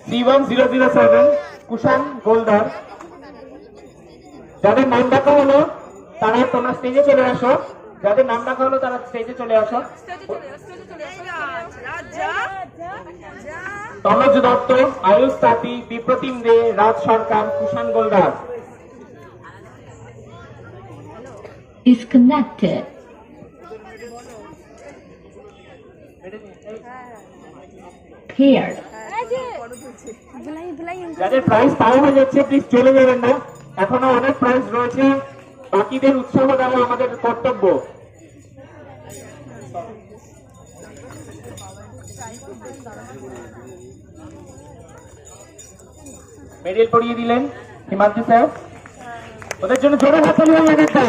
C1007 Kushan Goldar. যাদের নাম ডাকা হলো তারা তোমরা স্টেজে চলে আসো। যাদের নাম ডাকা হলো তারা স্টেজে চলে আসো। তনজ দত্ত, আয়ুষ তাঁতি, Bipratim De, Raj Sarkar, Kushan Goldar. is connected. Paired. যাদের প্রাইজ পাওয়া হয়ে যাচ্ছে প্লিজ চলে যাবেন না, এখনো অনেক প্রাইজ রয়েছে। বাকিদের উৎসাহ দেওয়া আমাদের কর্তব্য। মেডেল পরিয়ে দিলেন হিমাদ্রি স্যার, ওদের জন্য জোরে হাততালি হয়ে গেছে।